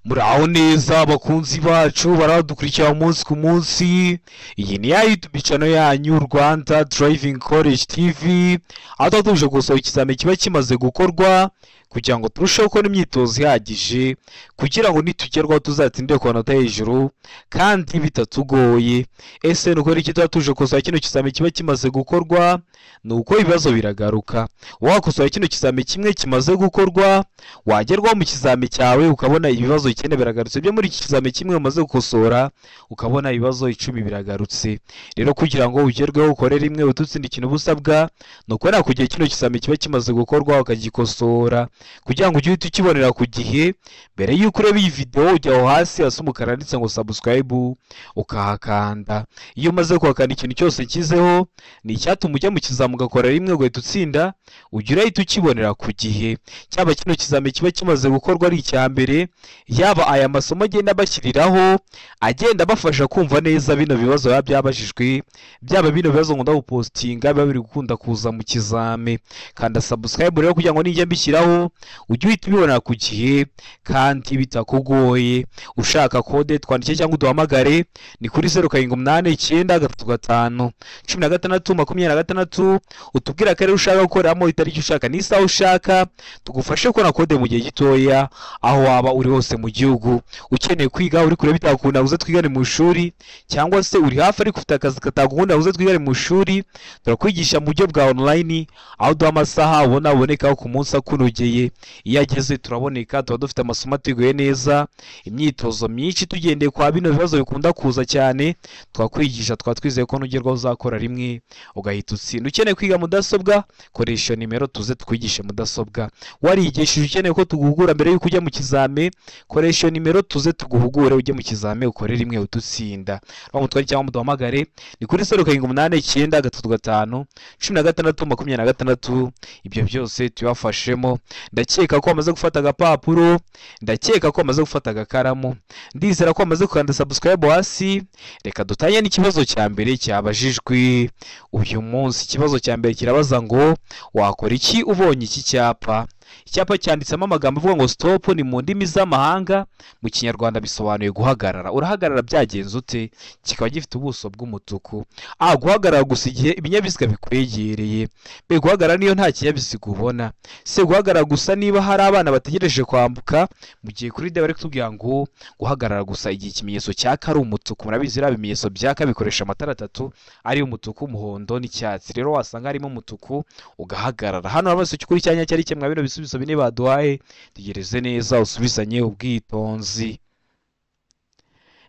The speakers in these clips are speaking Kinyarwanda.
Muraho neza abakunzi bacu baradukurikira umunsi ku munsi. Iyi ni ya YouTube channel yanyu Rwanda Driving College TV, aho tuje gusohoka ikizame kiba kimaze gukorwa kugira ngo turusheho gukora imyitozo ihagije kugira ngo nitugerwaho tuzatsinde ku manota hejuru kandi bitatugoye. Ese nuko iki tuje gusohoka kino kizame kiba kimaze gukorwa, nuko ibibazo biragaruka. Wakosoye kino kizame kimwe kimaze gukorwa, wagerwaho mu kizame cyawe ukabona ibibazo 9 biragarutse byo muri iki kizame kimwe umaze gukosora, ukabona ibibazo 10 biragarutse. Rero kugira ngo ugerweho ukore rimwe ututsinde ikintu busabwa, nuko nakugiye kino kizame kiba kimaze gukorwa ukagikosora kugira ngo ujye ukibonera ku gihe. Mbere yuko ureba iyi video ujya aho hasi hasi umukara nditse ngo subscribe ukahakanda. Iyo umaze kuhakanda ikintu cyose kizeho ni icyatuma ujya mu kizame ugakora rimwe ugahita utsinda, ugira ahita ukibonera ku gihe. Cyaba kino kizame kiba kimaze gukorwa ari icya mbere, yaba aya masomo agenda bashyiriraho agenda bafasha kumva neza bino bibazo byabajijwe, byaba bino bibazo ngo ndagupostinga biba biri gukunda kuza mu kizame. Kanda subscribe rero kugira ngo nijya mbishyiraho ujye uhita ubibona ku gihe kandi bitakugoye. Ushaka kode twandike cyangwa uduhamagare ni kuri 0789351626, utubwira ko ushaka gukoramo itariki ushaka n'isaha ushaka, tugufashe gukora kode mu gihe gitoya aho waba uri hose mu gihugu. Ukeneye kwiga uri kure bitakunda uze twigane mu ishuri, cyangwa se uri hafi ari kufite akazi katakunda uze twigane mu ishuri, turakwigisha mu buryo bwa online aho duha amasaha uboneka ku munsi akunogeye. Iyo ageze turaboneka, tuba dufite amasomo ateguye neza, imyitozo myinshi tugendeye kwa bino bibazo bikunda kuza cyane, twakwigisha twizeye ko nugerwaho uzakora rimwe ugahita utsinda. Ukeneye kwiga mudasobwa, koresha nimero tuze twigishe mudasobwa. Warigishije ukeneye ko tuguhugura mbere yuko ujya mu kizame, koresha nimero tuze tuguhugure ujye mu kizame ukore rimwe ututsinda. Bamutwari cyangwa muduhamagare ni kuri 0789351626. Ibyo byose tubafashemo. Ndakeka ko wamaze gufata agapapuro, ndakeka ko wamaze gufata agakaramu, ndizera ko wamaze kukanda subscribe hasi. Reka dutanye n'ikibazo cya mbere cyabajijwe uyu munsi. Ikibazo cya mbere kirabaza ngo wakora iki ubonye iki cyapa. Icyapa cyanditsemo amagambo avuga ngo stop ni mu ndimi z'amahanga, mu kinyarwanda bisobanuye guhagarara. Urahagarara byagenze ute? Kikaba gifite ubuso bw'umutuku. Guhagarara gusa igihe ibinyabiziga bikwegereye. Guhagarara niyo nta kinyabiziga ubona. Se guhagarara gusa niba hari abana bategereje kwambuka, mu gihe kuri de bari kutubwira ngo guhagarara gusa igihe ikimenyetso cyaka ari umutuku. Murabizi ra bimenyetso byaka bikoresha amatara 3 ari umutuku, umuhondo n'icyatsi. Rero wasanga harimo umutuku ugahagarara. Hano amaso cyukuri cyanya cyari kimwe bino ibisubizo bine baduhaye, tegereze neza usubizanye ubwitonzi.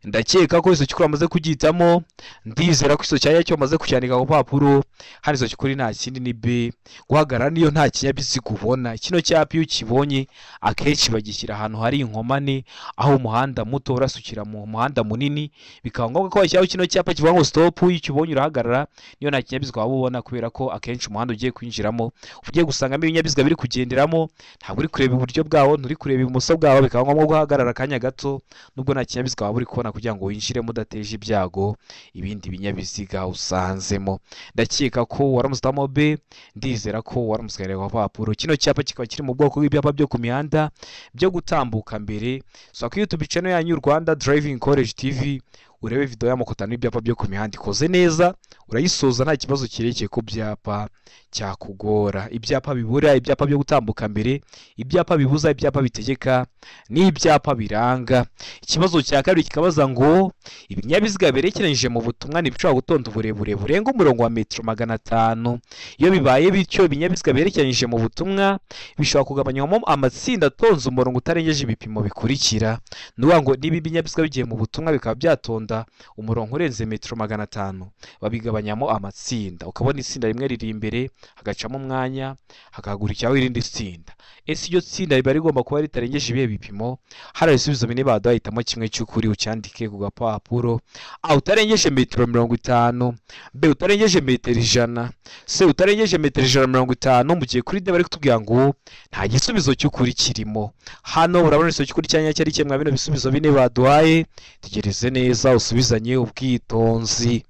Ndakeka ko iso cyukuri amaze kugitamo, ndizera ko iso cyanya cyo amaze kucyandika ku papuro. Hari iso cyukuri nta kindi ni B. Guhagarara niyo nta kinyabiziga ubona. Kino cyapa iyo kibonye akenshi bagishyira ahantu hari inkomane, aho umuhanda muto urasukira mu muhanda munini, bikaba ngombwa ko washyiraho kino cyapa kivuga ngo stop. Iyo kibonye urahagarara niyo nta kinyabiziga waba ubona, kubera ko akenshi umuhanda ugiye kwinjiramo ugiye gusangamo ibinyabiziga biri kugenderamo, ntabwo uri kureba iburyo bwawo nturi kureba ibumoso bwawo, bikaba ngombwa guhagarara akanya gato nubwo nta kinyabiziga waba uri kubona kugira ngo winjiremo udateje ibyago ibindi binyabiziga usanzemo. Ndakeka ko waramusitamo B, ndizera ko waramusigaye ku papuro. Kino cyapa kikaba kiri mu bwoko bw'ibyapa byo ku mihanda byo gutambuka mbere. So ku YouTube channel yanyu Rwanda Driving College TV urebe video y'amakotano y'ibyapa byo ku mihanda ikoze neza, urayisoza nta kibazo kirekeye ko byapa cyakugora. Ibyapa bibura, ibyapa byo gutambuka mbere, ibyapa bibuza, ibyapa bitegeka n'ibyapa biranga. Ikibazo cya kabiri kikabaza ngo ibinyabiziga berekeranyije mu butumwa ntibishobora gutonda uburebure burenga umurongo wa metero 500. Iyo bibaye bityo ibinyabiziga berekeranyije mu butumwa bishobora kugabanywamo amatsinda atonze umurongo utarengeje ibipimo bikurikira. Nuvuga ngo niba ibinyabiziga bigiye mu butumwa bikaba byatonda umurongo urenze metero 500, babigabanyamo amatsinda. Ukabona itsinda rimwe riri imbere, hagacamo umwanya, hakagurikiraho irindi tsinda. Ese iryo tsinda riba rigomba kuba ritarengeje ibihe bipimo? Hari ibisubizo bine baduhitamo kimwe cy'ukuri ucyandike ku gapapuro. A, utarengeje metero 50. B, utarengeje metero 100. C, utarengeje metero 150. Mu gihe kuri de bari kutubwira ngo nta gisubizo cy'ukuri kirimo. Hano urabona iso cy'ukuri cyanya cyari kimwe bino bisubizo bine baduhaye, tegereze neza usubizanye ubwitonzi.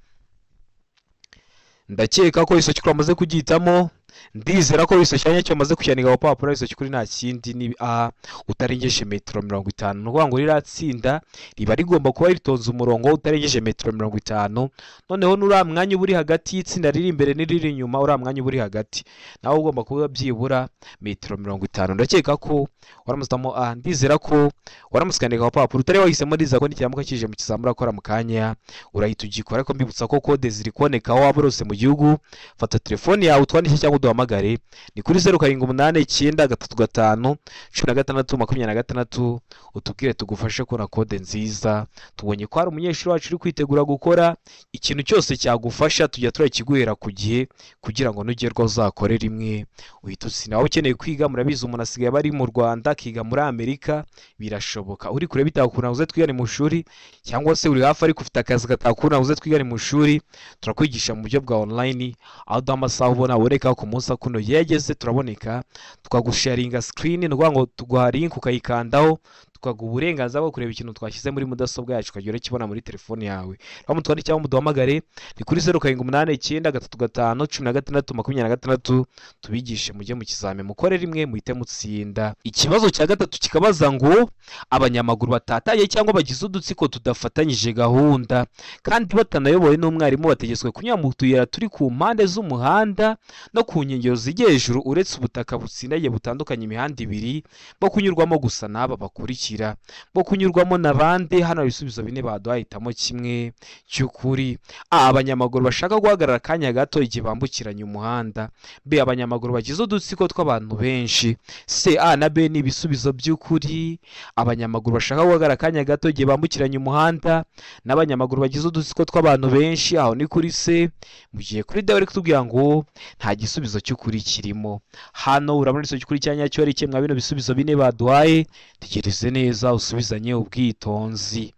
Ndakeka ko iso cy'ukuri amaze kugitamo, ndizera ko iso cyanya cyo maze kucyandika ku papuro iso cyukuri nta kindi ni a utarengeje metero 50 n'uvuga ngo riratsinda riba rigomba kuba ritonze umurongo utarengeje metero 50 noneho nura mwanya uburi hagati y'itsinda riri imbere n'iriri inyuma ura mwanya uburi hagati nawe ugomba kuba byibura metero 50 ndakeka ko waramuzamo a ndizera ko waramuskandika ku papuro utari wahisemo ndiza ko nikiramuka kije mu kizamura akora mu kanya urahita ugikora ko mbibutsa ko code ziri koneka aho waborose mu gihugu fata telefone yawe utwandike cyangwa uduhamagare ni kuri 0789351626 utubwire tugufashe ko na code nziza tubonye ko hari umunyeshuri wacu uri kwitegura gukora ikintu cyose cyagufasha tujya turakiguhera ku gihe kugira ngo nugerwa uzakore rimwe uhita usinaho ukeneye kwiga murabizi umuntu asigaye bari mu Rwanda kiga muri Amerika birashoboka uri kure bitakuna uze twigane mu shuri cyangwa se uri hafi ari kufita akazi gatakuna uze twigane mu shuri turakwigisha mu buryo bwa online aho damasaho ubona ureka ku munsi akuno yegeze turaboneka tukagusharinga screen n'uvuga ngo tuguha link ukayikandaho tukaguha uburenganzira bwo kureba ikintu twashyize muri mudasobwa yacu ukagira kibona muri telefone yawe aho mutwandike cyangwa muduhamagare ni kuri 0789351626 tubigishe mujye mu kizame mukore rimwe muhite mutsinda. Ikibazo cya gatatu kikabaza ngo abanyamaguru batataye cyangwa bagize udutsiko tudafatanyije gahunda kandi batanayoboye n'umwarimu bategetswe kunyura mu tuyira turi ku mpande z'umuhanda no ku nkengero zijye hejuru uretse ubutaka butsindagiye butandukanye imihanda ibiri bo kunyurwamo gusa n'aba bakurikira bo kunyurwamo n'abandi. Hano ibisubizo bine baduhitamo kimwe cy'ukuri. Abanyamaguru bashaka guhagarara akanya gato igihe bambukiranya umuhanda. B abanyamaguru bagize udutsiko tw'abantu benshi. C A na B ni ibisubizo by'ukuri. Abanyamaguru bashaka guhagarara akanya gato igihe bambukiranya umuhanda n'abanyamaguru bagize udutsiko tw'abantu benshi. Aho ni kuri C. Mugiye kuri D bari kutubwira ngo nta gisubizo cy'ukuri kirimo. Hano urabona iso cy'ukuri cyanya cyo ari kimwe bino bisubizo bine baduhaye. Tegereze neza usubizanye ubwitonzi.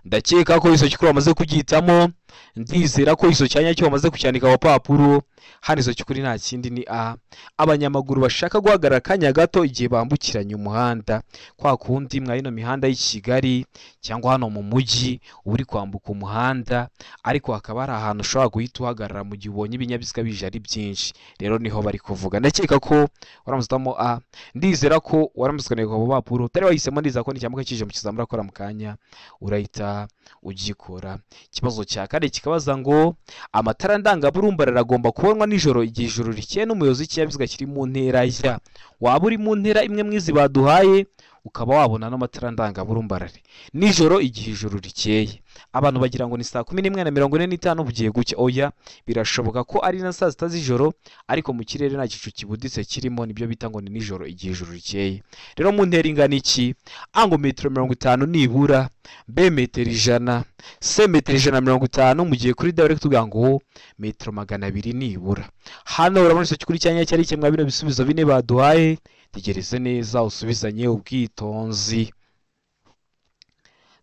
Ndakeka ko iso cy'ukuri bamaze kugitamo. Ndizera ko iso cyanya cyo bamaze kucyandika ku papuro. Hano iso cy'ukuri nta kindi ni A. Abanyamaguru bashaka guhagarara akanya gato igihe bambukiranya umuhanda. Kwa kundi mwa ino mihanda y'i Kigali cyangwa hano mu mujyi uri kwambuka umuhanda ariko hakaba ari ahantu ushobora guhita uhagarara mu gihe ubonye ibinyabiziga bije ari byinshi. Rero niho bari kuvuga. Ndakeka ko waramuzamo A. Ndizera ko waramuzaniye ku papuro. Utari wahisemo ndiza ko nicyamuka kije mu kizamura akora mu kanya urahita ugikora. Ikibazo cya kane kikabaza ngo amatara ndangaburumba ragomba kubonwa nijoro igihe ijoro rikeye n'umuyobozi w'ikinyabiziga kiri mu ntera ya. Waba uri mu ntera imwe mwizi baduhaye ukaba wabona n'amatara ndangaburumbarare nijoro igihe ijoro rikeye. Abantu bagira ngo ni saa 11:45 bugiye gucya. Oya, birashoboka ko ari na saa 6 z'ijoro ariko mu kirere nta gicu kibuditse kirimo, nibyo bita ngo ni nijoro igihe ijoro rikeye. Rero mu ntera ingana iki? A ngo metero 50 nibura, B metero 100, C metero 150. Mugiye kuri D bari kutubwira ngo metero 200 nibura. Hano urabona iso cy'ukuri cyanya cyari kimwe bino bisubizo bine baduhaye. Tegereze neza usubizanye ubwitonzi.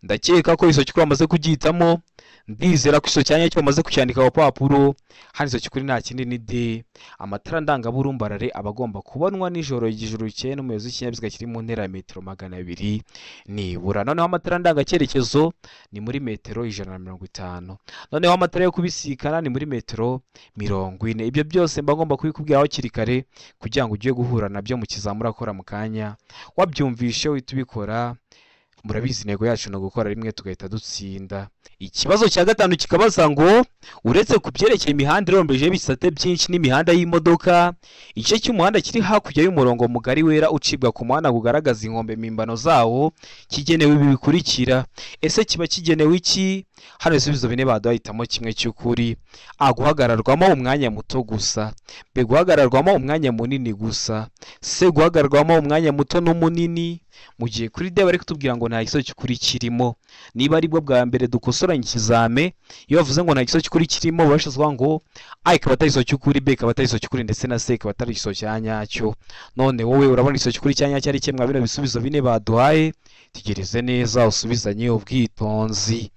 Ndakeka ko iso cy'ukuri bamaze kugitamo. Ndizera ko iso cyanya cyo bamaze kucyandika ku papuro. Hano iso cy'ukuri nta kindi ni D. Amatara ndangaburumbarare abagomba kubonwa nijoro igijuru rikeye n'umuyobozi w'ikinyabiziga kiri mu ntera ya metero 200 nibura. Noneho amatara ndangacyerekezo ni muri metero 150. Noneho amatara yo kubisikana ni muri metero 40. Ibyo byose mbagomba kubikubwiraho kiri kare kugira ngo ugiye guhura nabyo mu kizamura akora mu kanya. Wabyumvishe uhita ubikora. Murabizi intego yacu no gukora rimwe tugahita dutsinda. Ikibazo cya gatanu kikabaza ngo uretse kubyerekeye imihanda irombeje bisate byinshi n'imihanda y'imodoka, igice cy'umuhanda kiri hakurya y'umurongo mugari wera ucibwa ku muhanda kugaragaza inkombe mimbano zawo kigenewe ibi bikurikira. Ese kiba kigenewe iki? Hano ibisubizo bine baduhitamo kimwe cy'ukuri. A guhagararwamo umwanya muto gusa, B guhagararwamo umwanya munini gusa, C guhagararwamo umwanya muto n'umunini. Mugiye kuri D bari kutubwira ngo nta giso cy'ukuri kirimo. Niba ari bwo bwa mbere dukosoranye ikizame, iyo bavuze ngo nta giso cy'ukuri kirimo bashazwa ngo A ikaba atari iso cy'ukuri, B ikaba atari iso cy'ukuri ndetse na C ikaba atari iso cyanyacyo. None wowe urabona iso cy'ukuri cyanyacyo ari kimwe bino bisubizo bine baduhaye. Tegereze neza usubizanye ubwitonzi.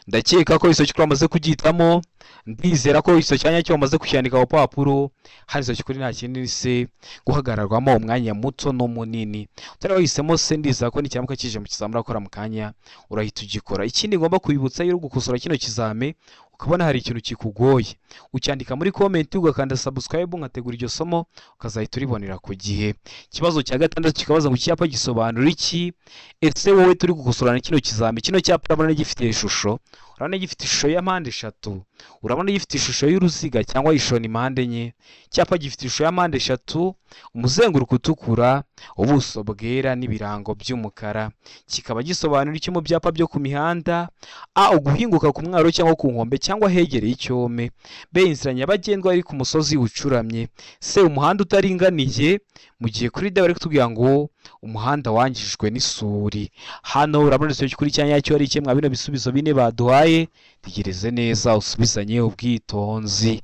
Ndakeka ko iso cy'ukuri bamaze kugitamo. Ndizera ko iso cyanya cyo bamaze kucyandika ku papuro. Hari iso cy'ukuri nta kindi se guhagararwamo umwanya muto no munini. Utari wahisemo se ndizera ko nicyamuka kije mu kizamura akora mu kanya urahita ugikora. Ikindi ngomba kwibutsa yo gukosora kino kizame ukabona hari ikintu kikugoye, ucyandika muri comment ugakanda subscribe nkategura iryo somo ukazahita uribonera ku gihe. Ikibazo cya gatandatu kikabaza ngo icyapa gisobanura iki? Ese wowe turi gukosorana kino kizami, kino cyapa urabona gifite ishusho, urabona gifite ishusho ya mpande eshatu, urabona gifite ishusho y'uruziga cyangwa ishusho ni mpande enye. Icyapa gifite ishusho ya mpande eshatu, umuzenguruko utukura, ubuso bwera n'ibirango by'umukara. Kikaba gisobanura iki mu byapa byo ku mihanda? A. Uguhinguka ku mwaro cyangwa ku nkombe cyangwa hegereye icyome. B. Inzira nyabagendwa iri ku musozi ucuramye. C. Umuhanda utaringaniye, mu gihe kuri D bari kutubwira ngo umuhanda wangijwe n'isuri. Hano urabona icyo kuri cyanya cyo ari kimwe bino bisubizo bine baduhaye, tegereze neza usubizanye ubwitonzi.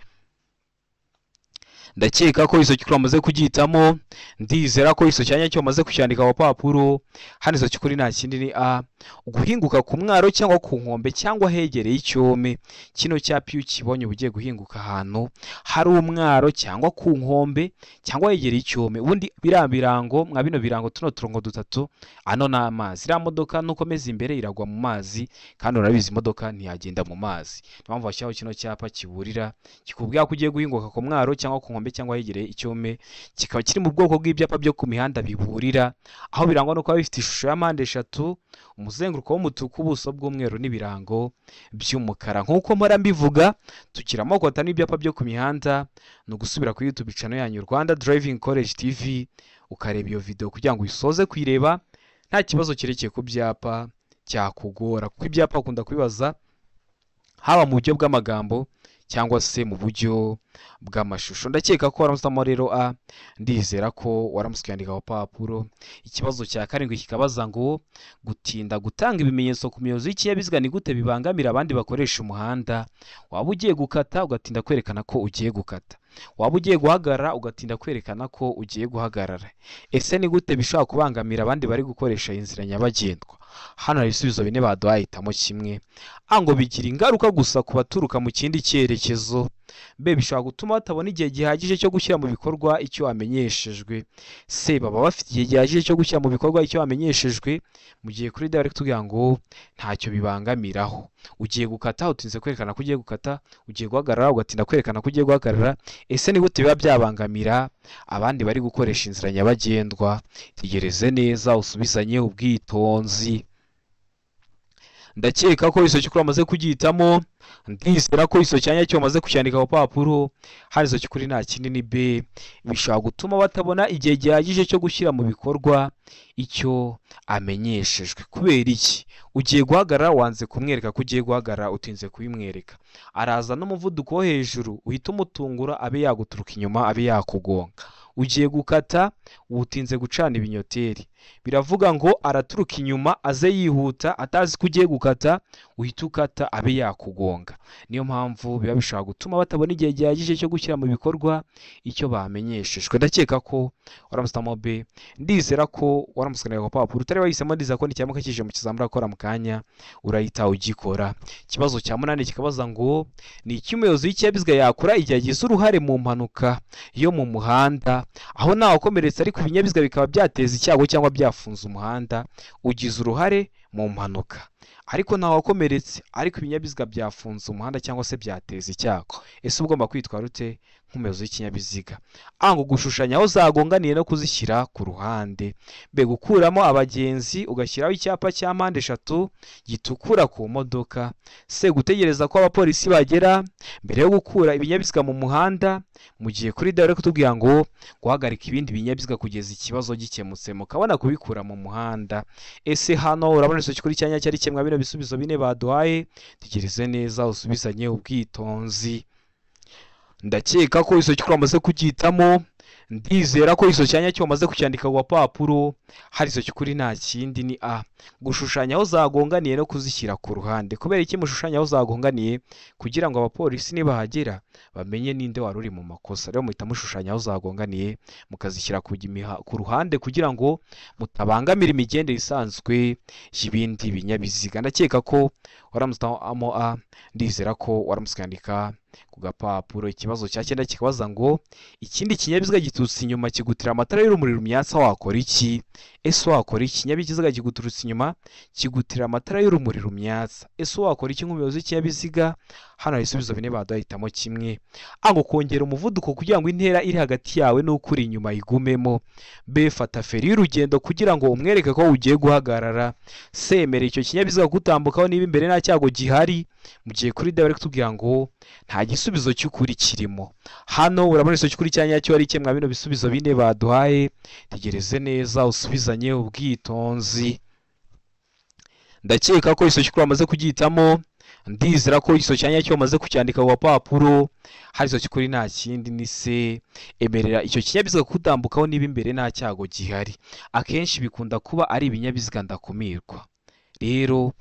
Ndakeka ko iso cyukuri amaze kugitamo, ndizera ko iso cyanya cyo amaze kucyandika ku papuro. Hano iso cyukuri nta kindi ni A. Uguhinguka ku mwaro cyangwa ku nkombe cyangwa hegereye icyome. Kino cyapa iyo ukibonye ugiye guhinguka ahantu hari umwaro cyangwa ku nkombe cyangwa hegereye icyome. Ubundi birango mwa bino birango tuno turongo dutatu, ano na amazi. Ira modoka nukomeza imbere iragwa mu mazi, kandi urabizi imodoka ntiyagenda mu mazi. Niyo mpamvu bashyiraho kino cyapa kiburira kikubwira ko ugiye guhinguka ku mwaro cyangwa ku nkombe cyangwa hegereye icyome. Kikaba kiri mu bwoko bw'ibyapa byo ku mihanda biburira, aho birangwa no kuba bifite ishusho ya mpande eshatu, umuzenguruko w'umutuku, ubuso bw'umweru n'ibirango by'umukara. Nk'uko mpora mbivuga, tukira amoko atanu y'ibyapa byo ku mihanda. Ni ugusubira kuri YouTube channel yanyu Rwanda Driving College TV ukareba iyo video kugira ngo uyisoze kuyireba nta kibazo kirekeye ku byapa cyakugora, kuko ibyapa akunda kubibaza haba mu buryo bw'amagambo cyangwa se mu buryo bw'amashusho. Ndakeka ko waramusamo rero A. Ndizera ko waramusikandika ku papuro. Ikibazo cya karindwi kikabaza ngo gutinda gutanga ibimenyetso ku miyobozi y'ikinyabiziga ni gute bibangamira abandi bakoresha umuhanda? Waba ugiye gukata ugatinda kwerekana ko ugiye gukata, waba ugiye guhagarara ugatinda kwerekana ko ugiye guhagarara. Ese ni gute bishobora kubangamira abandi bari gukoresha inzira nyabagendwa? Hano hari ibisubizo bine baduhahitamo kimwe. A. Ngo bigira ingaruka gusa ku baturuka mu kindi cyerekezo. B. Bishobora gutuma batabona igihe gihagije cyo gushyira mu bikorwa icyo wamenyeshejwe. C. Baba bafite igihe gihagije cyo gushyira mu bikorwa icyo wamenyeshejwe, mu gihe kuri D bari kutubwira ngo ntacyo bibangamiraho. Ugiye gukata utinze kwerekana ko ugiye gukata, ugiye guhagarara ugatinda kwerekana ko ugiye guhagarara. Ese ni gute biba byabangamira abandi bari gukoresha inzira nyabagendwa? Tegereze neza usubizanye ubwitonzi. Ndakeka ko iso cyukuri amaze kugitamo, ndizera ko iso cyanya cyo amaze kucyandika ku papuro. Hari iso cyukuri nta kindi ni B. Bishobora gutuma batabona igihe gihagije cyo gushyira mu bikorwa icyo amenyeshejwe. Kubera iki? Ugiye guhagarara wanze kumwereka ko ugiye guhagarara, utinze kubimwereka. Araza n'umuvuduko wo hejuru, uhita umutungura abe yaguturuka inyuma abe yakugonga. Ugiye gukata utinze gucana ibinyoteri, biravuga ngo araturuka inyuma aze yihuta atazi ko ugiye gukata, uhita ukata abe yakugonga. Niyo mpamvu biba bishobora gutuma batabona igihe gihagije cyo gushyira mu bikorwa icyo bamenyeshejwe. Ndakeka ko waramusitamo B. Ndizera ko waramusikanira ku papuro. Utari wahisemo, ndizera ko n'icyamaka kije mu kizamura akora mu kanya urahita ugikora. Ikibazo cya 8 kikabaza ngo ni iki umuyobozi w'ikinyabiziga yakora igihe agize uruhare mu mpanuka yo mu muhanda, aho ntawe ukomeretse ariko ibinyabiziga bikaba byateza icyago cyangwa byafunze umuhanda. Ugize uruhare mu mpanuka ariko ntawe wakomeretse ariko ibinyabiziga byafunze umuhanda cyangwa se byateza icyago. Ese ugomba kwitwara ute nk'umuyobozi w'ikinyabiziga? A. Ngo gushushanya aho zagonganiye no kuzishyira ku ruhande. B. Gukuramo abagenzi ugashyiraho icyapa cya mpande eshatu gitukura ku modoka. C. Gutegereza ko abapolisi bagera mbere yo gukura ibinyabiziga mu muhanda, mu gihe kuri D bari kutubwira ngo guhagarika ibindi binyabiziga kugeza ikibazo gikemutse mukabona kubikura mu muhanda. Ese hano urabona iso kuri cyanya cyari kimwe bino bisubizo bine baduhaye, tegereze neza usubizanye ubwitonzi. Ndakeka ko iso cyukuri amaze kugitamo, ndizera ko iso cyanya cyo amaze kucyandika ku papuro. Hari iso cyukuri nta kindi ni A. Gushushanya aho zagonganiye no kuzishyira ku ruhande. Kubera iki mushushanya aho zagonganiye? Kugira ngo abapolisi nibahagera bamenye ninde wari uri mu makosa. Rero muhita mushushanya aho zagonganiye mukazishyira ku ruhande kugira ngo mutabangamira imigendere isanzwe y'ibindi binyabiziga. Ndakeka ko waramusitamo A. Ndizera ko waramusikandika ku gapapuro. Ikibazo cya 9 kikabaza ngo ikindi kinyabiziga gitutse inyuma kigutira amatara y'urumuri rumyatsa wakora iki? ese wakora iki? Ikinyabiziga kiguturutse inyuma kigutira amatara y'urumuri rumyatsa, ese wakora iki nk'umuyobozi w'ikinyabiziga? Hano hari ibisubizo bine baduhitamo kimwe. A ngo kongera umuvuduko kugira ngo intera iri hagati yawe n'ukuri inyuma igumemo. B fata feri y'urugendo kugira ngo umwereke ko ugiye guhagarara. C emera icyo kinyabiziga gutambukaho niba imbere nta cyago gihari. Mu gihe kuri D bari kutubwira ngo nta gisubizo cy'ukuri kirimo. Hano urabona iso cy'ukuri cya nyacyo ari kimwe bino bisubizo bine baduhaye. Tegereze neza usubizanye ubwitonzi. Ndakeka ko iso cy'ukuri bamaze kugihitamo. Ndizera ko iso cyanya cyo bamaze kucyandika ku papuro. Hari iso cy'ukuri nta kindi ni C emerera icyo kinyabiziga kutambukaho niba imbere nta cyago gihari. Akenshi bikunda kuba ari ibinyabiziga ndakumirwa, rero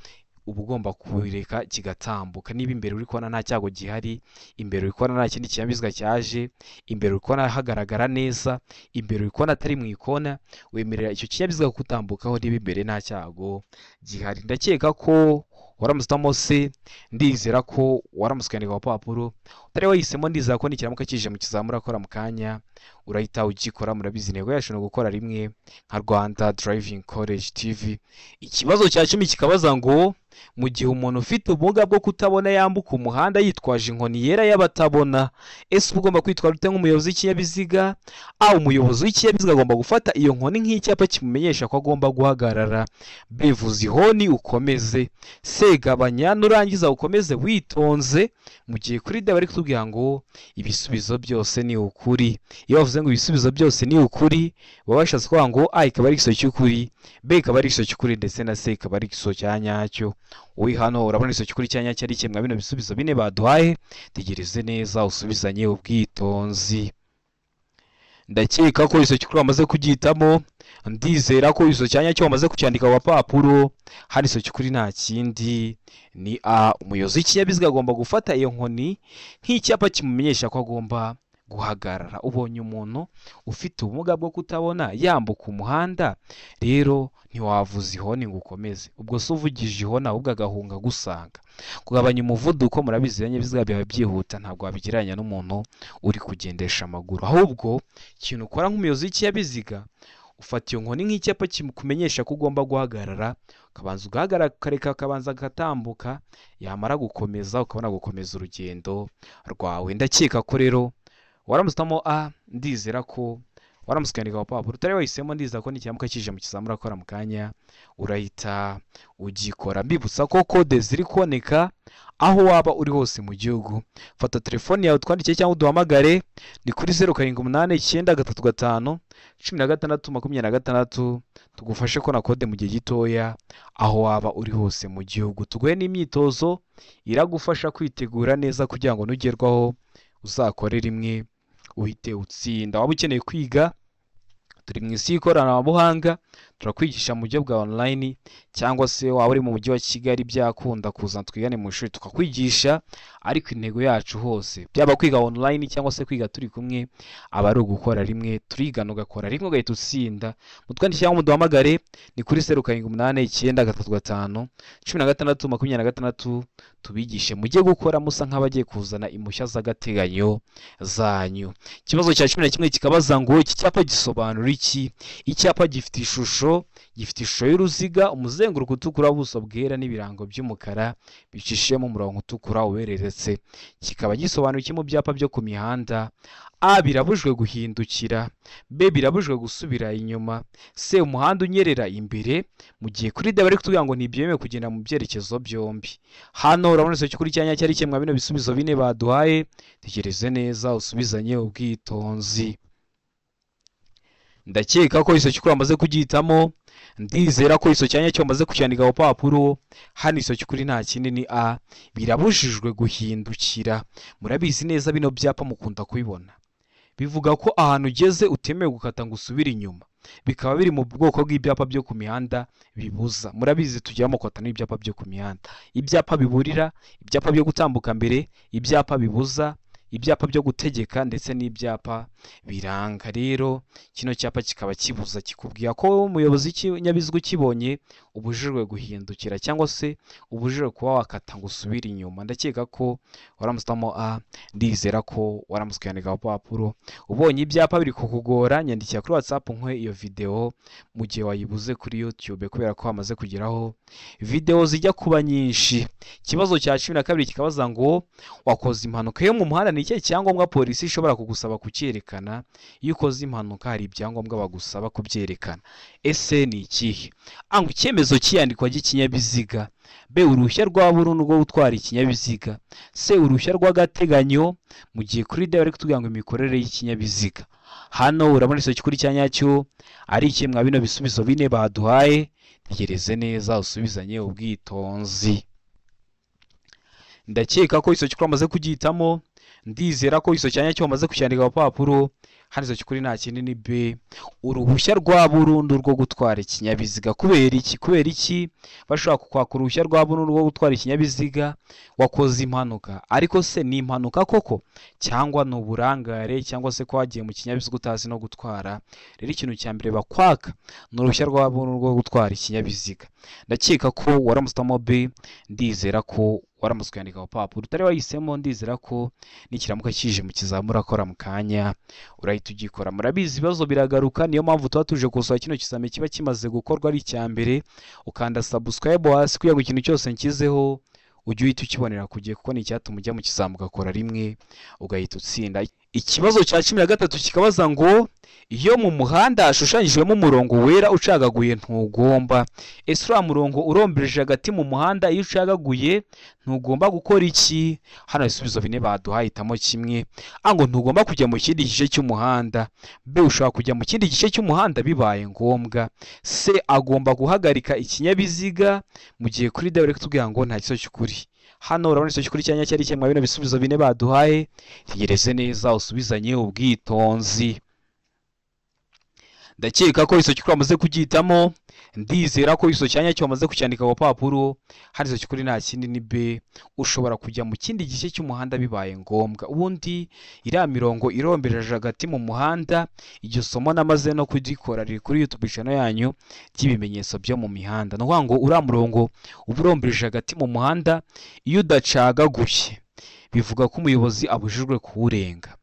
uba ugomba kubireka kigatambuka. Niba imbere uri kubona nta cyago gihari, imbere uri kubona nta kindi kinyabiziga cyaje, imbere uri kubona hagaragara neza, imbere uri kubona atari mu ikona, wemerera icyo kinyabiziga kutambukaho niba imbere nta cyago gihari. Ndakeka ko waramusitamo C. Ndizera ko waramusikandika ku papuro. Utari wahisemo ndizera ko nikiramuka kije mu kizamura akora mu kanya urahita ugikora. Murabizi intego yacu no gukora rimwe nka Rwanda Driving College TV. Ikibazo cya 10 kikabaza ngo mu gihe umuntu ufite ubumuga bwo kutabona yambuka umuhanda yitwaje inkoni yera y'abatabona, ese ugomba kwitwara ute nk'umuyobozi w'ikinyabiziga? A umuyobozi w'ikinyabiziga agomba gufata iyo nkoni nk'icyapa kimumenyesha ko agomba guhagarara. B vuza ihoni ukomeze. C gabanya nurangiza ukomeze witonze. Mu gihe kuri D bari kutubwira ngo ibisubizo byose ni ukuri. Iyo bavuze ngo ibisubizo byose ni ukuri baba bashatse kuvuga ngo A ikaba ari igiso cy'ukuri, B ikaba ari igiso cy'ukuri ndetse na C ikaba ari igiso cya nyacyo. Uwi hano urabona igiso cy'ukuri cya nyacyo ari kimwe bino bisubizo bine baduhaye. Tegereze neza usubizanye ubwitonzi. Ndakeka ko igiso cy'ukuri bamaze kugihitamo. Ndizera ko igiso cya nyacyo bamaze kucyandika ku papuro. Hari igiso cy'ukuri nta kindi ni A umuyobozi w'ikinyabiziga agomba gufata iyo nkoni nk'icyapa kimumenyesha ko agomba guhagarara. Ubonye umuntu ufite ubumuga bwo kutabona yambuka umuhanda, rero ntiwavuza ihoni ngo ukomeze, ubwo se uvugije ihoni ahubwo agahunga gusanga. Kugabanya umuvuduko murabizi ibinyabiziga biba byihuta, ntabwo wabigereranya n'umuntu uri kugendesha amaguru. Ahubwo ikintu ukora nk'umuyobozi w'ikinyabiziga ufata iyo nkoni nk'icyapa kimumenyesha ko ugomba guhagarara, ukabanza ugahagarara ukareka akabanza agatambuka, yamara gukomeza ukabona gukomeza urugendo rwawe. Ndakeka ko rero waramusitamo A. Ndizera ko waramusikandika ku papuro. Utari wahisemo ndizera ko nikiramuka kije mu kizamura akora mu kanya urahita ugikora. Mbibutsa ko kode ziri kuboneka aho waba uri hose mu gihugu. Fata telefone yawe twandike cyangwa uduhamagare, ni kuri 0788931626 tugufashe ko na kode mu gihe gitoya aho waba uri hose mu gihugu. Tuguhe n'imyitozo iragufasha kwitegura neza kugira ngo nugerwaho uzakore rimwe uhite utsinda. Waba ukeneye kwiga, turi mu isi y'ikoranabuhanga, turakwigisha mu buryo bwa online, cyangwa se waba uri mu mujyi wa Kigali byakunda kuza twigane mu ishuri tukakwigisha. Ariko intego yacu hose byaba kwiga online cyangwa se kwiga turi kumwe aba ari ugukora rimwe. Turigana ugakora rimwe ugahita utsinda. Mutwandike cyangwa muduhamagare ni kuri 0788931626 tubigishe mujye gukora musa nk'abagiye kuzana impushya z'agateganyo zanyu. Ikibazo cya 11 kikabaza ngo iki cyapa gisobanura iki? Icyapa gifite ishusho y'uruziga, umuzenguruko utukura, ubuso bwera n'ibirango by'umukara bicishemo umurongo utukura ubereretse. Kikaba gisobanura iki mu byapa byo ku mihanda? A birabujwe guhindukira. B birabujwe gusubira inyuma. C umuhanda unyerera imbere. Mu gihe kuri D bari kutubwira ngo ntibyemewe kugenda mu byerekezo byombi. Hano urabona iso cy'ukuri cyanya cyari kimwe bino bisubizo bine baduhaye. Tegereze neza usubizanye ubwitonzi. Ndakeka ko iso cy'ukuri bamaze kugihitamo. Ndizera ko iso cyanya cyo bamaze kucyandika ku papuro. Hano iso cy'ukuri nta kindi ni A birabujijwe guhindukira. Murabizi neza bino byapa mukunda kubibona bivuga ko ahantu ugeze utemewe gukata ngo usubire inyuma. Bikaba biri mu bwoko bw'ibyapa byo ku mihanda bibuza. Murabizi tujyamo kota n'ibyapa byo ku mihanda, ibyapa biburira, ibyapa byo gutambuka mbere, ibyapa bibuza, ibyapa byo gutegeka ndetse n'ibyapa biranga. Rero kino cyapa kikaba kibuza, kikubwira ko umuyobozi w'ikinyabiziga ukibonye ubujijwe guhindukira cyangwa se ubujijwe kuba wakata ngo usubire inyuma. Ndakeka ko waramusitamo A, ndizera ko waramusukaniga urupapuro. Ubonye ibyapa biri kukugora, nyandikira kuri WhatsApp nkwe iyo video mu gihe wayibuze kuri YouTube, kubera ko hamaze kugeraho video zijya kuba nyinshi. Ikibazo cya 12 kikabaza ngo wakoze impanuka yo mu muhanda, ni ikihe cyangombwa polisi ishobora kugusaba kucyerekana? Iyo ukoze impanuka hari ibyangombwa bagusaba kubyerekana. Ese ni ikihe? Angu icyemezo cyiyandikwa cy'ikinyabiziga, B uruhushya rwa burundu rwo gutwara ikinyabiziga, C uruhushya rw'agateganyo. Mu gihe kuri D bari kutubwira ngo imikorere y'ikinyabiziga. Hano urabona isomo kuri cyanyacyo ari iki mwa bino bisubizo bine baduhaye. Tegereze neza usubizanye ubwitonzi. Ndakeka ko isomo cyamaze kugitamo, ndizera ko isomo cyanyacyo bamaze kucyandika ku papuro. Hano isomo kuri nta kindi ni B uruhushya rwa burundu rwo gutwara ikinyabiziga. Kubera iki bashobora kukwaka uruhushya rwa burundu rwo gutwara ikinyabiziga wakoze impanuka? Ariko se ni impanuka koko cyangwa ni uburangare cyangwa se ko wagiye mu kinyabiziga utazi no gutwara? Rero ikintu cya mbere bakwaka ni uruhushya rwa burundu rwo gutwara ikinyabiziga. Ndakeka ko waramusitamo B, ndizera ko waramuswe kwandika ku papuro. Utari wahisemo, ndizera ko nikiramuka kije mu kizamura akora mu kanya urahita ugikora. Murabizi ibibazo biragaruka, niyo mpamvu tuba tuje gusoma kino kizame kiba kimaze gukorwa ari icya mbere, ukanda subscribe hasi kugira ngo ikintu cyose nkizeho ujye uhita ukibonera ku gihe, kuko ni icyatuma ujya mu kizamu ugakora rimwe ugahita utsinda. Ikibazo cya 13 kikabaza ngo iyo mu muhanda hashushanyijwemo umurongo wera ucagaguye ntugomba. Ese uriya murongo urombereje hagati mu muhanda iyo ucagaguye ntugomba gukora iki? Hano ibisubizo bine baduhaye, hitamo kimwe. Ngo ntugomba kujya mu kindi gice cy'umuhanda. B ushobora kujya mu kindi gice cy'umuhanda bibaye ngombwa. C agomba guhagarika ikinyabiziga. Mu gihe kuri D bari kutubwira ngo nta kiso cy'ukuri. Hano urabona isomo kuri cyanya cyari cyemwa bino bisubizo bine baduhaye. Tegereze neza usubizanye ubwitonzi. Ndakeka ko isomo cyamaze kugitamo, ndizera ko isomo cyanya cyamaze kucyandika ku papuro. Hari isomo kuri nta kindi ni B ushobora kujya mu kindi gice cy'umuhanda bibaye ngombwa. Ubundi iriya mirongo irombereje hagati mu muhanda, iryo somo namaze no kugikora riri kuri YouTube channel yanyu ry'ibimenyetso byo mu mihanda. No ngo uriya murongo uburombereje hagati mu muhanda iyo udacagaguye bivuga ko umuyobozi abujijwe kuwurenga.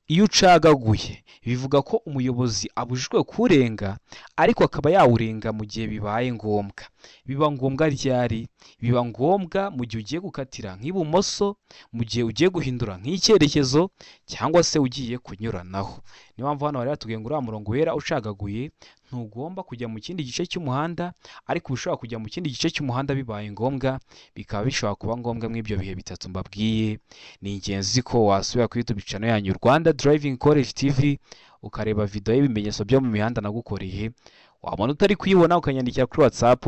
Iyo ucagaguye bivuga ko umuyobozi abujijwe kurenga, ariko akaba yawurenga mu gihe bibaye ngombwa. Biba ngombwa ryari? Biba ngombwa mu gihe ugiye gukatira nk'ibumoso, mu gihe ugiye guhindura nk'icyerekezo, cyangwa se ugiye kunyuranaho. Niyo mpamvu hano bari batubwiye ngo uriya murongo wera ucagaguye ntugomba kujya mu kindi gice cy'umuhanda, ariko ushobora kujya mu kindi gice cy'umuhanda bibaye ngombwa. Bikaba bishobora kuba ngombwa muri ibyo bihe bitatu mbabwiye. Ni ingenzi ko wasubira kuri YouTube channel yanyu Rwanda Driving College TV ukareba video y'ibimenyetso byo mu mihanda nagukoreye. Wabona utari kuyibona ukanyandikira kuri WhatsApp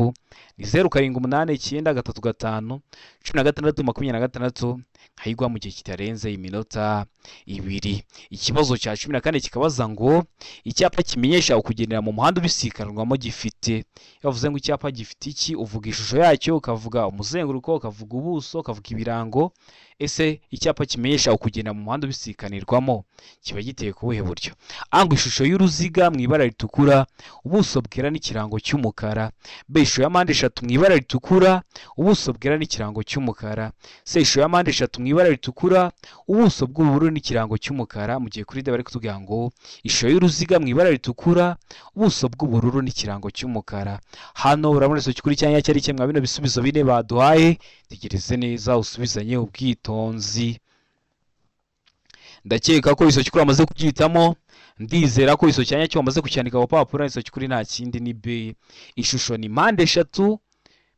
ni 0789531626 nkayigwa mu gihe kitarenze iminota 2. Ikibazo cya 14 kikabaza ngo icyapa kimenyesha ukugendera mu muhanda ubisikanwamo gifite. Yavuze ngo icyapa gifite iki? Uvuga ishusho yacyo, ukavuga umuzenguruko, ukavuga ubuso, ukavuga ibirango. Ese icyapa kimenyesha ukugenda mu muhanda ubisikanirwamo kiba giteye ku buhe buryo? Ango ishusho y'uruziga mu ibara ritukura, ubuso bwera n'ikirango cy'umukara. B ishusho ya mpande eshatu mu ibara ritukura, ubuso bwera n'ikirango cy'umukara. C ishusho ya mpande eshatu mu ibara ritukura, ubuso bw'ubururu n'ikirango cy'umukara. Mu gihe kuri D bari kutubwira ngo ishusho y'uruziga mu ibara ritukura, ubuso bw'ubururu n'ikirango cy'umukara. Hano urabona isomo kuri cyanya cyari cyemwa bino bisubizo bine baduhaye. Tegereze neza usubizanye ubwitonzi. Ndakeka ko isomo kuri amaze kugitamo, ndizera ko isomo cyanya cyo amaze kucyandika ku papuro. Isomo kuri nta kindi ni B ishusho ni mpande eshatu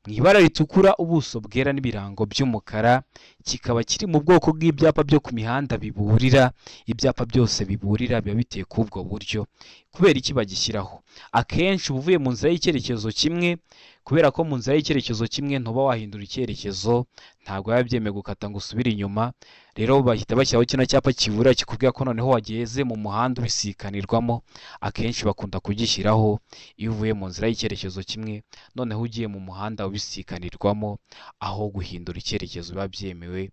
mu ibara ritukura, ubuso bwera n'ibirango by'umukara. Kikaba kiri mu bwoko bw'ibyapa byo ku mihanda biburira. Ibyapa byose biburira biba biteye kubwo buryo. Kubera iki bagishyiraho? Akenshi uvuye mu nzira y'icyerekezo kimwe, kubera ko mu nzira y'icyerekezo kimwe ntuba wahindura icyerekezo, ntabwo biba byemewe gukata ngo usubire inyuma. Rero bahita bashyiraho kino cyapa kibura kikubwira ko noneho wageze mu muhanda ubisikanirwamo. Akenshi bakunda kugishyiraho iyo uvuye mu nzira y'icyerekezo kimwe noneho ugiye mu muhanda ubisikanirwamo, aho guhindura icyerekezo biba byemewe bitemewe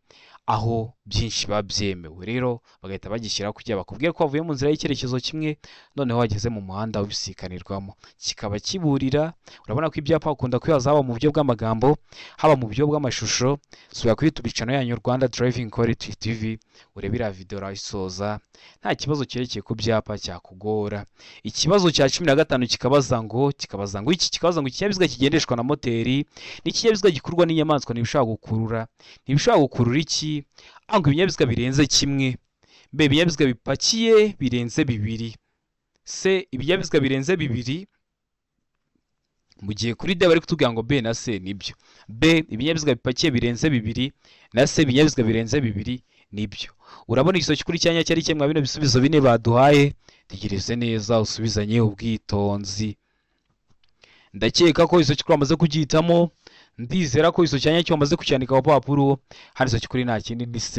aho byinshi biba byemewe, rero bagahita bagishyira kugira bakubwire ko wavuye mu nzira y'icyerekezo kimwe noneho wageze mu muhanda ubisikanirwamo, kikaba kiburira. Urabona ko ibyapa ukunda kwibaza haba mu buryo bw'amagambo haba mu buryo bw'amashusho. Subira kuri YouTube channel yanyu Rwanda Driving Quality TV urebe iriya video urayisoza, nta kibazo cyerekeye ku byapa cyakugora. Ikibazo cya 15 kikabaza ngo iki ikinyabiziga kigendeshwa na moteri n'ikinyabiziga gikurwa n'inyamaswa ntibishobora gukurura iki? Ango ibinyabiziga birenze kimwe. B ibinyabiziga bipakiye birenze bibiri. C ibinyabiziga birenze bibiri. Mu gihe kuri D bari kutubwira ngo B na C nibyo. B ibinyabiziga bipakiye birenze bibiri na C ibinyabiziga birenze bibiri nibyo. Urabona igisozi kuri cyanya cyari kimwe bino bisubizo bine baduhaye, tegereze neza usubizanye ubwitonzi. Ndakeka ko igisozi kuri amaze kugihitamo, ndizera ko igisozi cyanya cyo amaze kucyandika ku papuro. Hari igisozi kuri nta kindi ni C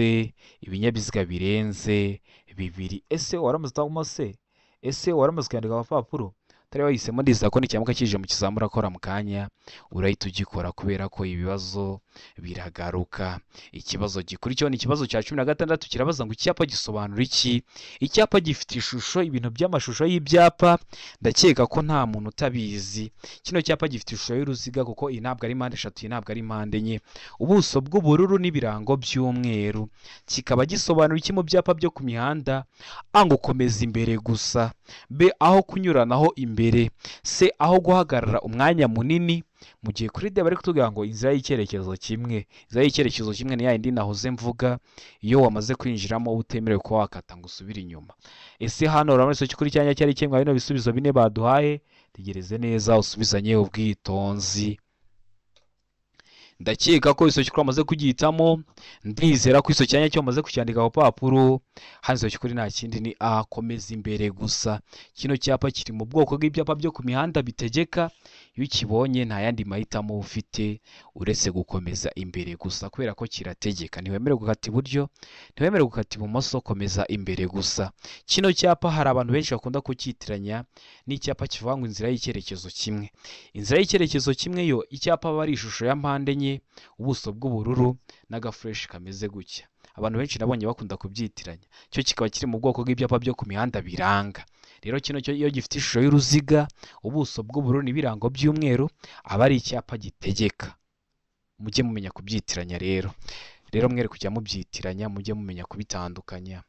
ibinyabiziga birenze bibiri. Ese waramaze taguma C? Ese waramaze kwandika ku papuro? Tari wahisemo ndizera ko n'icyamuka kije mu kizamura akora mu kanya urahita ugikora kubera ko ibibazo biragaruka. Ikibazo gikurikiyeho ni ikibazo cya 16 kirabaza ngo icyapa gisobanura iki? Icyapa gifite ishusho, ibintu by'amashusho y'ibyapa ndakeka ko nta muntu utabizi. Kino cyapa gifite ishusho y'uruziga kuko iyi ntabwo ari mpande eshatu, iyi ntabwo ari mpande enye, ubuso bw'ubururu n'ibirango by'umweru. Kikaba gisobanura iki mu byapa byo ku mihanda? Ango ukomeza imbere gusa. B aho kunyuranaho imbere. C aho guhagarara umwanya munini. Mu gihe kuri D bari kutubwira ngo inzira y'icyerekezo kimwe. Inzira y'icyerekezo kimwe ni yindi nahoze mvuga, iyo wamaze kwinjiramo utemerewe ko wakata ngo usubire inyuma. Ese hano urabona isoki kuri cyanya cyari kimwe bino bisubizo bine baduhaye, tegereze neza usubizanye ubwitonzi. Ndakeka ko isoki kuri amaze kugihitamo, ndizera ko isoki cyanya cyo amaze kucyandika ku papuro. Hano isoki kuri nta kindi ni A komeza imbere gusa. Kino cyapa kiri mu bwoko bw'ibyapa byo ku mihanda bitegeka, iyo ukibonye nta yandi mahitamo ufite uretse gukomeza imbere gusa kubera ko kirategeka. Ntiwemerewe gukata iburyo, ntiwemerewe gukata ibumoso, komeza imbere gusa. Kino cyapa hari abantu benshi bakunda kucyitiranya n'icyapa kivuga ngo inzira y'icyerekezo kimwe. Inzira y'icyerekezo kimwe yo icyapa bari ishusho ya mpande enye, ubuso bw'ubururu n'agafresh kameze gutya. Abantu benshi nabonye bakunda kubyitiranya. Cyo kikaba kiri mu bwoko bw'ibyapa byo ku mihanda biranga. Rero kino cyo iyo gifite ishusho y'uruziga, ubuso bw'ubururu n'ibirango by'umweru, aba ari icyapa gitegeka. Mujye mumenya kubyitiranya rero. Rero mwere kujya mubyitiranya, mujye mumenya kubitandukanya.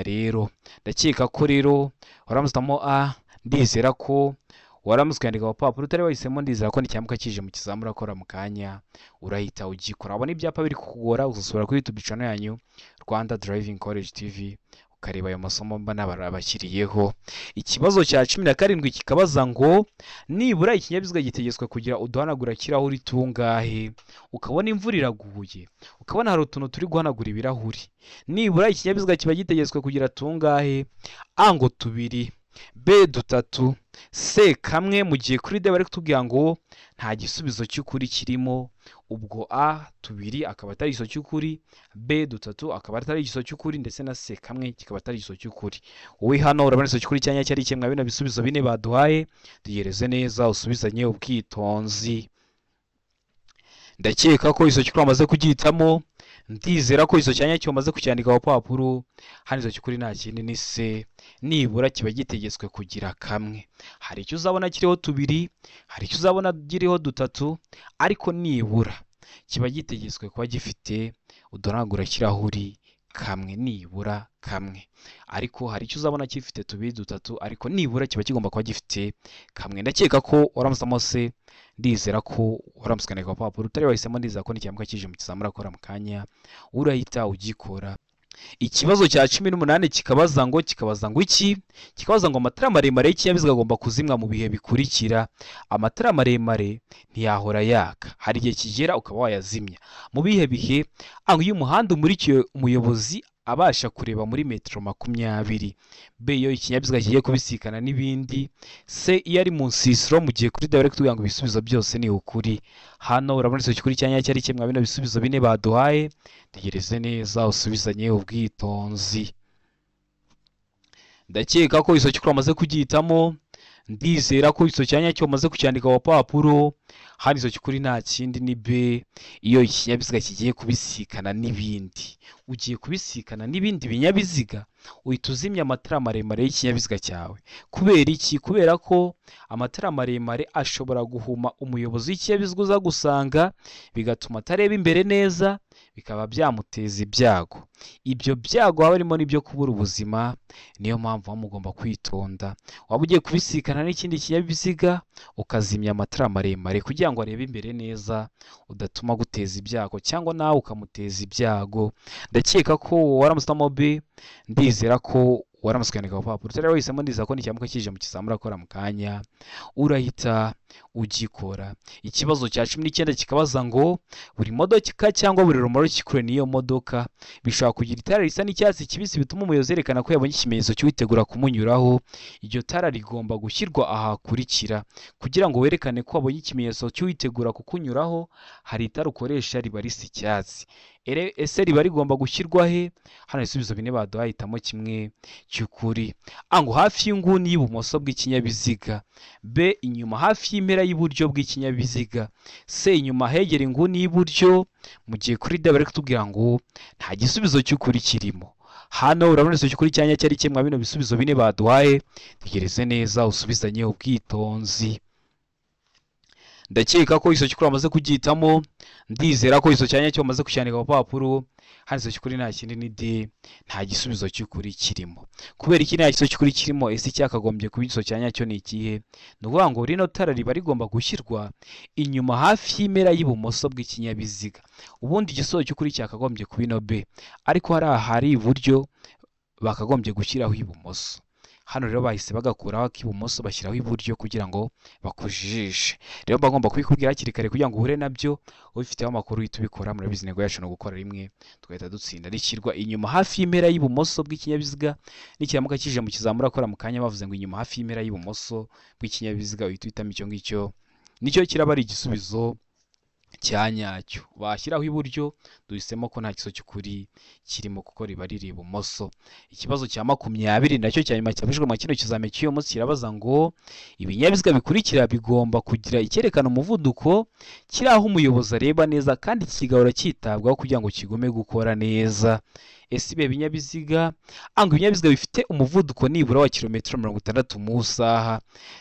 Rero ndakeka ko rero waramuzamo A, ndizera ko waramutse kwandika ku papuro. Utari wahisemo ndizera ko n'icyamuka kije mu kizamura akora mu kanya urahita ugikora. Abona ibyapa biri kukugora uzasubira kuri YouTube channel yanyu Rwanda Driving College TV ukareba ayo masomo mba nabashyiriyeho. Ikibazo cya 17 kikabaza ngo nibura ikinyabiziga gitegetswe kugira uduhanagura kirahuri tungahe? Ukabona imvura iraguye, ukabona hari utuntu turi guhanagura ibirahuri. Nibura ikinyabiziga kiba gitegetswe kugira tungahe? Ango tubiri, B dutatu, C kamwe. Mu gihe kuri D bari kutubwira ngo nta gisubizo cy'ukuri kirimo, ubwo A tubiri akaba atari igiso cy'ukuri, B dutatu akaba atari igiso cy'ukuri, ndetse na C kamwe kikaba atari igiso cy'ukuri. Wowe hano urabona igiso cy'ukuri cyanya cyari kimwe bino bisubizo bine baduhaye, tegereze neza usubizanye ubwitonzi. Ndakeka ko igiso cy'ukuri amaze kugihitamo, ndizera ko igiso cyanya cyo amaze kucyandika ku papuro. Hano igiso cy'ukuri nta kindi ni C, nibura kiba gitegetswe kugira kamwe. Hari icyo uzabona kiriho tubiri, hari icyo uzabona kiriho dutatu, ariko nibura kiba gitegetswe kuba gifite uduhanagura kirahuri kamwe, nibura kamwe. Ariko hari icyo uzabona gifite tubiri dutatu, ariko nibura kiba kigomba kuba gifite kamwe. Ndakeka ko waramusamo C, ndizera ko waramuskandika ku papuro. Utari wahisemo ndizera ko n'icyamuka kije mu kizamura akora mu kanya urahita ugikora. Ikibazo cya 18 kikabaza ngo iki? Kikabaza ngo amatara maremare y'ikinyabiziga agomba kuzimwa mu bihe bikurikira. Amatara maremare ntiyahora yaka, hari igihe kigera ukaba wayazimya. Mu bihe bihe? Ango iyo umuhanda umurikiye umuyobozi abasha kureba muri metero 20. B iyo ikinyabiziga kigiye kubisikana n'ibindi. C iyo ari mu nsisiro. Mu gihe kuri direct tubwira ngo ibisubizo byose ni ukuri. Hano urabona isoki kuri cyanya cyari kimwe bino bisubizo bine baduhaye, tegereze neza usubizanye ubwitonzi. Ndakeka ko isoki kuri amaze kugihitamo, ndizera ko isoki cyanya cyo amaze kucyandika ku papuro. hano izo cy'ukuri nta kindi ni B. Iyo ikinyabiziga kigiye kubisikana n'ibindi, ugiye kubisikana n'ibindi binyabiziga, uhita uzimya amatara maremare y'ikinyabiziga cyawe. Kubera iki? Kubera ko amatara maremare ashobora guhuma umuyobozi w'ikinyabiziga uza gusanga, bigatuma atareba imbere neza, bikaba byamuteza ibyago. Ibyo byago haba harimo n'ibyo kubura ubuzima. Niyo mpamvu mugomba kwitonda. Waba ugiye kubisikana n'ikindi kinyabiziga, ukazimya amatara maremare kugira ngo arebe imbere neza, udatuma guteza ibyago cyangwa nawe ukamuteza ibyago. Ndakeka ko waramusamo B, ndizera ko waramutse kwandika ku papuro. Rero wahisemo, ndizera ko n'icyamuka kije mu kizamura akora mu kanya urahita ugikora. Ikibazo cya 19 kikabaza ngo buri modoka cyangwa buri rumuri kikure n'iyo modoka bishobora kugira itara risa n'icyatsi kibisi bituma umuyobozi yerekana ko yabonye ikimenyetso cy'uwitegura kumunyuraho. Iryo tara rigomba gushyirwa ahakurikira. Kugira ngo werekane ko wabonye ikimenyetso cy'uwitegura kukunyuraho, hari itara ukoresha riba risa icyatsi. Ese riba rigomba gushyirwa he? Hano ibisubizo bine baduhaye, hitamo kimwe cy'ukuri. Ango hafi y'inguni y'ibumoso bw'ikinyabiziga. B inyuma hafi y'impera y'iburyo bw'ikinyabiziga. C inyuma hegera inguni y'iburyo. Mu gihe kuri D bari kutubwira ngo nta gisubizo cy'ukuri kirimo. Hano urabona icyo cy'ukuri cyanya cyari kimwe bino bisubizo bine baduhaye. Tegereze neza usubizanye ubwitonzi. Ndakeka ko iso cy'ukuri amaze kugitamo, ndizera ko iso cyanya cyo amaze kucyandika ku papuro. Hano iso cy'ukuri nta kindi ni D, nta gisubizo cy'ukuri kirimo. Kubera iki nta gisubizo cy'ukuri kirimo? Ese cyakagombye kuba iso cyanya cyo ni ikihe? Nuvuga ngo rino tara riba rigomba gushyirwa inyuma hafi y'impera y'ibumoso bw'ikinyabiziga. Ubundi igisubizo cy'ukuri cyakagombye kuba ino B, ariko hari iburyo bakagombye gushyiraho ibumoso. Hano rero bahise bagakuraho ak'ibumoso bashyiraho iburyo kugira ngo bakujijishe. Rero bagomba kubikubwira hakiri kare kugira ngo uhure nabyo, ubifiteho amakuru uhita ubikora. Murabizi intego yacu no gukora rimwe tugahita dutsinda. Rishyirwa inyuma hafi y'impera y'ibumoso bw'ikinyabiziga, n'ikiramuka kije mu kizamura akora mu kanya bavuze ngo inyuma hafi y'impera y'ibumoso bw'ikinyabiziga, uhita uhitamo icyo ngicyo, nicyo kiraba ari igisubizo cyanyacyo. Bashyiraho iburyo, duhisemo ko nta kiso cy'ukuri kirimo kuko riba riri ibumoso. Ikibazo cya 20 nacyo cya nyuma cyabujwe mu kino kizame cy'uyu munsi kirabaza ngo ibinyabiziga bikurikira bigomba kugira icyerekana umuvuduko kiri aho umuyobozi areba neza kandi kigahora cyitabwaho kugira ngo kigume gukora neza. Ese ibi binyabiziga, ango ibinyabiziga bifite umuvuduko nibura wa kilometero 60 mu isaha.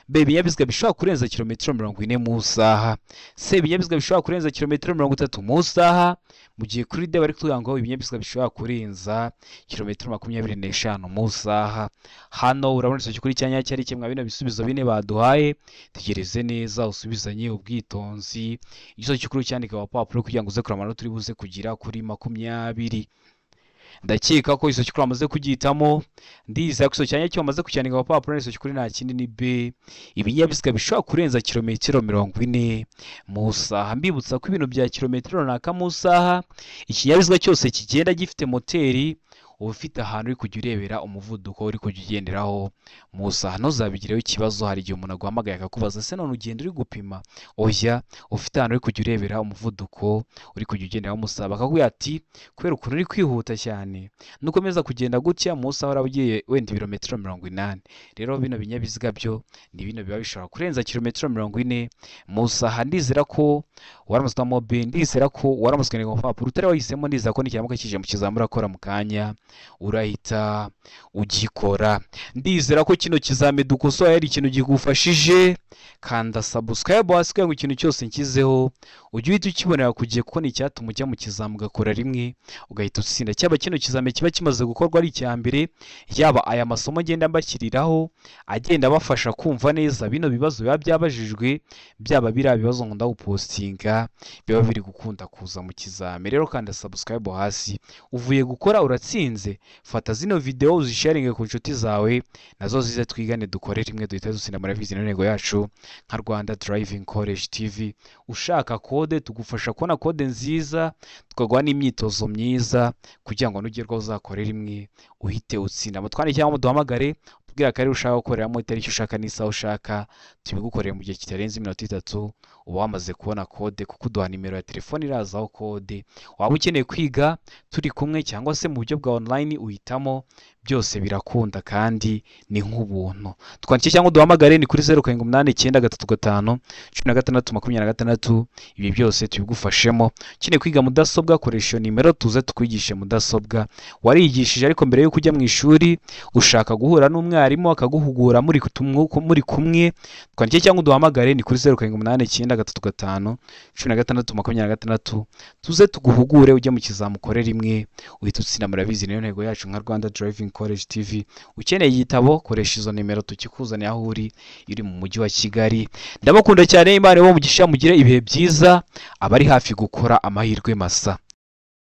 B ibinyabiziga bishobora kurenza kilometero 40 mu isaha. C ibinyabiziga bishobora kurenza kilometero 30 mu isaha. Mu gihe kuri D bari kuvuga ngo ibinyabiziga bishobora kurenza kilometero 25 mu isaha. Hano urabona icyo kuri cyanya cyari kimwe bino bisubizo bine baduhaye. Tegereze neza usubizanye ubwitonzi. Icyo cy'ukuri cyandika ku papuro kugira ngo uze kuramana turi buze kugira kuri 20. Ndakeka ko iso cy'ukuri amaze kugitamo, ndizera ko iso cyanya cyo amaze kucyandika ku papuro. Iso cy'ukuri nta kindi ni B, ibinyabiziga bishobora kurenza kilometero 40 mu isaha. Mbibutsa ko ibintu bya kilometero runaka mu isaha, ikinyabiziga cyose kigenda gifite moteri uba ufite ahantu uri kujya urebera umuvuduko uri kujya ugenderaho mu isaha. Ntuzabigireho ikibazo, hari igihe umuntu aguhamagaye akakubaza se none ugenda uri gupima? Oya, ufite ahantu uri kujya urebera umuvuduko uri kujya ugenderaho mu isaha. Bakakubwira ati kubera ukuntu uri kwihuta cyane, nukomeza kugenda gutya mu isaha uraba ugiye wenda ibirometero 80. Rero bino binyabiziga byo ni bino biba bishobora kurenza kilometero 40 mu isaha. Ndizera ko waramusamo B, ndizera ko waramuswe ku papuro. Utari wahisemo, ndizera ko n'ikiramuka kije mu kizamura akora mu kanya urahita ugikora. Ndizera ko kino kizame dukosoye ari ikintu gigufashije. Kanda subscribe hasi kugira ngo ikintu cyose nkizeho ujye uhita ukibonera ku gihe, kuko ni icyatuma ujya mu kizame ugakora rimwe ugahita utsinda. Cyaba kino kizame kiba kimaze gukorwa ari icya mbere, yaba aya masomo agenda mbashyiriraho agenda bafasha kumva neza bino bibazo biba byabajijwe, byaba biriya bibazo ngo ndawupostinga biba biri gukunda kuza mu kizame. Rero kanda subscribe hasi. Uvuye gukora uratsinze, fata zino video uzisharinge ku nshuti zawe nazo zize twigane dukore rimwe duhita dutsinda. Murabizi intego yacu nka Rwanda Driving College TV. Ushaka kode tugufasha kubona kode nziza, tukaguha n'imyitozo myiza kugira ngo nugerwaho uzakore rimwe uhite utsinda. Mutwandikire cyangwa muduhamagare tubwira ko ari ushaka gukoreramo itariki ushaka n'isaha ushaka, tubigukoreye mu gihe kitarenze iminota 3 uba wamaze kubona kode, kuko uduha nimero ya telefone irazaho kode. Waba ukeneye kwiga turi kumwe cyangwa se mu buryo bwa online, uhitamo byose birakunda kandi ni nk'ubuntu. Twandike cyangwa duhamagare ni kuri 0789351626. Ibi byose tubigufashemo. Ukeneye kwiga mudasobwa koresha iyo nimero tuze tukwigishe mudasobwa. Warigishije ariko mbere yo kujya mu ishuri ushaka guhura n'umwarimu akaguhugura muri kumwe, twandike cyangwa duhamagare ni kuri 0789351626. Tuze tuguhugure ujye mu kizamukore rimwe uhita utsinda. Murabizi niyo ntego yacu nka Rwanda Driving College TV. Ukeneye igitabo koresha izo nimero tukikuzaniye aho uri mu mujyi wa Kigali. Ndabakunda cyane, Imana ibo mugisha, mugire ibihe byiza. Abari hafi gukora amahirwe masa.